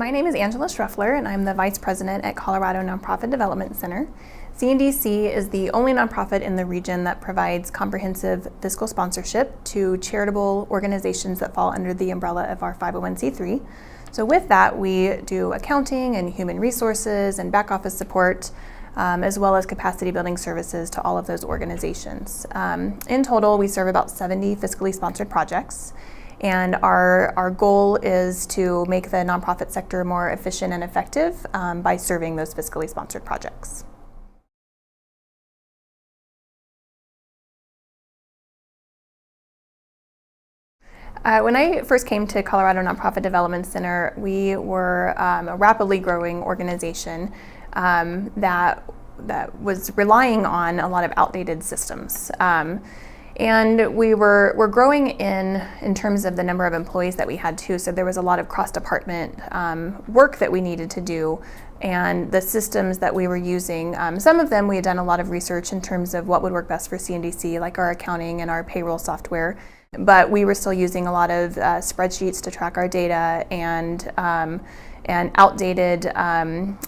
My name is Angela Schreffler, and I'm the Vice President at Colorado Nonprofit Development Center. CNDC is the only nonprofit in the region that provides comprehensive fiscal sponsorship to charitable organizations that fall under the umbrella of our 501c3. So with that, we do accounting and human resources and back office support, as well as capacity building services to all of those organizations. In total, we serve about 70 fiscally sponsored projects. And our goal is to make the nonprofit sector more efficient and effective by serving those fiscally sponsored projects. When I first came to Colorado Nonprofit Development Center, we were a rapidly growing organization that was relying on a lot of outdated systems. And we're growing in terms of the number of employees that we had too, so there was a lot of cross-department work that we needed to do, and the systems that we were using, some of them we had done a lot of research in terms of what would work best for CNDC, like our accounting and our payroll software, but we were still using a lot of spreadsheets to track our data and outdated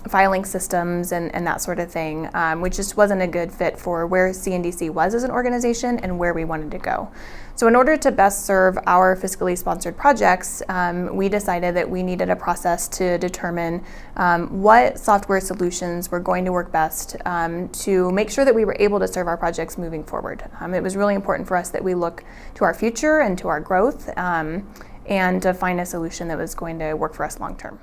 filing systems and that sort of thing, which just wasn't a good fit for where CNDC was as an organization and where we wanted to go. So in order to best serve our fiscally sponsored projects, we decided that we needed a process to determine what software solutions were going to work best to make sure that we were able to serve our projects moving forward. It was really important for us that we look to our future and to our growth and to find a solution that was going to work for us long term.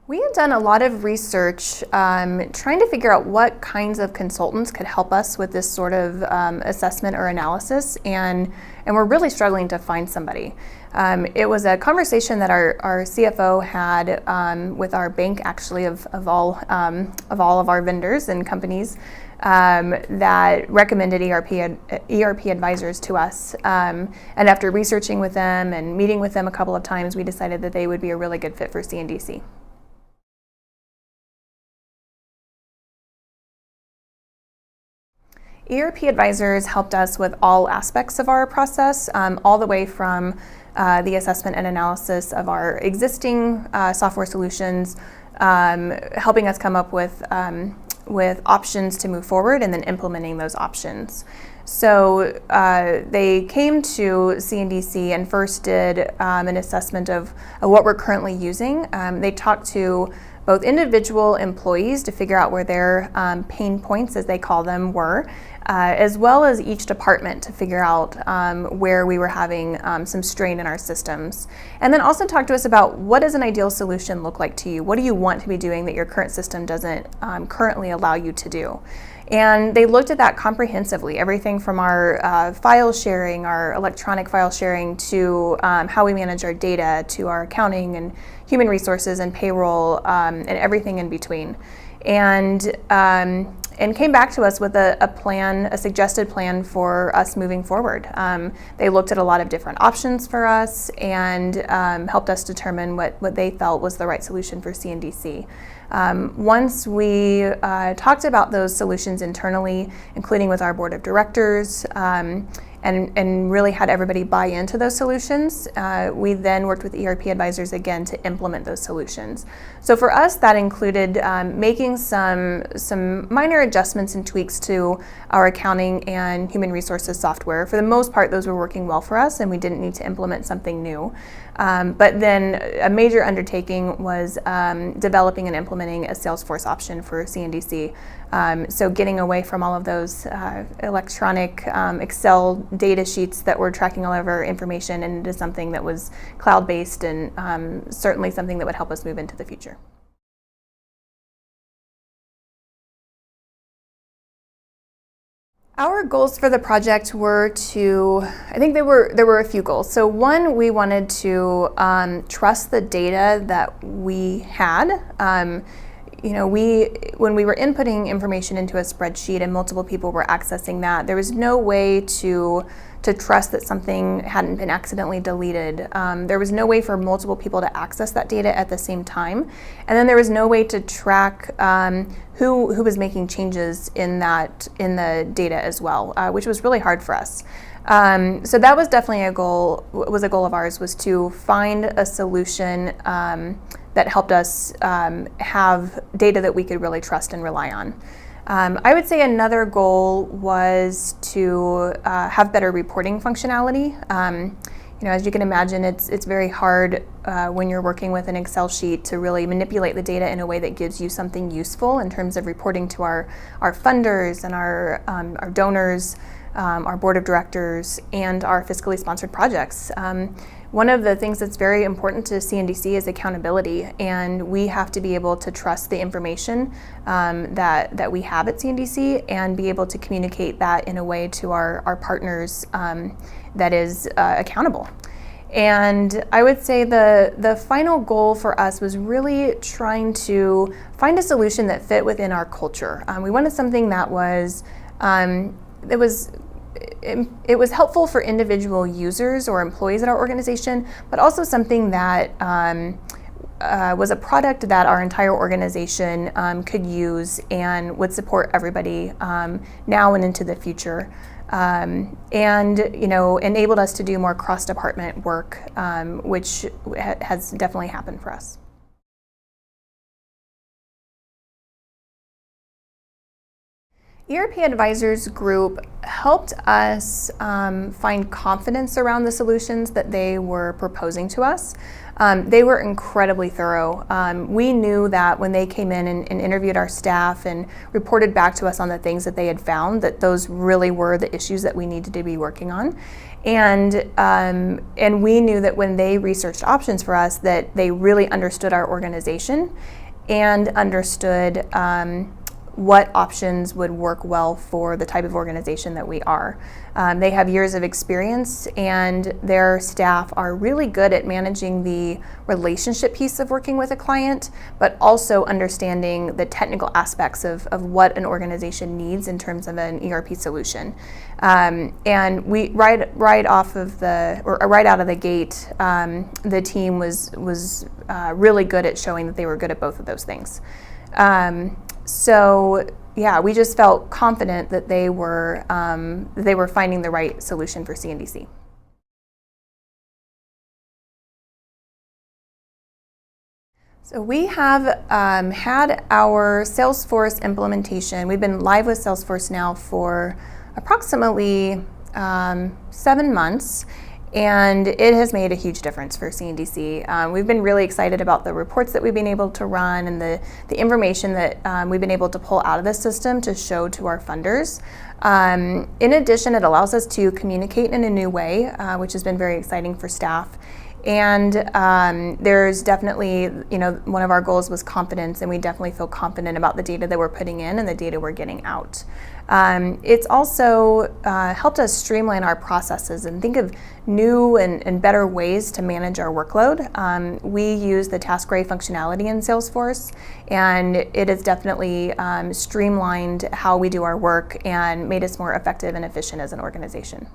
We had done a lot of research trying to figure out what kinds of consultants could help us with this sort of assessment or analysis, and we're really struggling to find somebody. It was a conversation that our CFO had with our bank, actually, of all of our vendors and companies that recommended ERP advisors to us. And after researching with them and meeting with them a couple of times, we decided that they would be a really good fit for CNDC. ERP advisors helped us with all aspects of our process, all the way from the assessment and analysis of our existing software solutions, helping us come up with options to move forward and then implementing those options. So they came to CNDC and first did an assessment of what we're currently using. They talked to both individual employees to figure out where their pain points, as they call them, were, as well as each department to figure out where we were having some strain in our systems. And then also talk to us about what does an ideal solution look like to you? What do you want to be doing that your current system doesn't currently allow you to do? And they looked at that comprehensively, everything from our file sharing, our electronic file sharing, to how we manage our data, to our accounting and human resources and payroll, and everything in between. And came back to us with a suggested plan for us moving forward. They looked at a lot of different options for us and helped us determine what they felt was the right solution for CNDC. Once we talked about those solutions internally, including with our board of directors, and really had everybody buy into those solutions, we then worked with ERP advisors again to implement those solutions. So for us, that included making some minor adjustments and tweaks to our accounting and human resources software. For the most part, those were working well for us, and we didn't need to implement something new. But then a major undertaking was developing and implementing a Salesforce option for CNDC. So getting away from all of those electronic Excel data sheets that were tracking all of our information and into something that was cloud-based and certainly something that would help us move into the future. Our goals for the project were I think there were a few goals. So one, we wanted to trust the data that we had. When we were inputting information into a spreadsheet and multiple people were accessing that, there was no way to trust that something hadn't been accidentally deleted. There was no way for multiple people to access that data at the same time. And then there was no way to track who was making changes in the data as well, which was really hard for us. So that was definitely a goal of ours, was to find a solution that helped us have data that we could really trust and rely on. I would say another goal was to have better reporting functionality. As you can imagine, it's very hard when you're working with an Excel sheet to really manipulate the data in a way that gives you something useful in terms of reporting to our funders and our donors, our board of directors, and our fiscally sponsored projects. One of the things that's very important to CNDC is accountability, and we have to be able to trust the information that we have at CNDC and be able to communicate that in a way to our partners that is accountable. And I would say the final goal for us was really trying to find a solution that fit within our culture. We wanted something that was it was helpful for individual users or employees at our organization, but also something that was a product that our entire organization could use and would support everybody now and into the future. And enabled us to do more cross-department work, which has definitely happened for us. ERP Advisors Group helped us find confidence around the solutions that they were proposing to us. They were incredibly thorough. We knew that when they came in and interviewed our staff and reported back to us on the things that they had found, that those really were the issues that we needed to be working on. And we knew that when they researched options for us, that they really understood our organization and understood what options would work well for the type of organization that we are. They have years of experience, and their staff are really good at managing the relationship piece of working with a client, but also understanding the technical aspects of what an organization needs in terms of an ERP solution. And we right out of the gate, the team was really good at showing that they were good at both of those things. So yeah, we just felt confident that they were finding the right solution for CNDC. So we have had our Salesforce implementation. We've been live with Salesforce now for approximately 7 months. And it has made a huge difference for CNDC. We've been really excited about the reports that we've been able to run and the information that we've been able to pull out of the system to show to our funders. In addition, it allows us to communicate in a new way, which has been very exciting for staff. And there's definitely, one of our goals was confidence, and we definitely feel confident about the data that we're putting in and the data we're getting out. It's also helped us streamline our processes and think of new and better ways to manage our workload. We use the TaskRay functionality in Salesforce, and it has definitely streamlined how we do our work and made us more effective and efficient as an organization.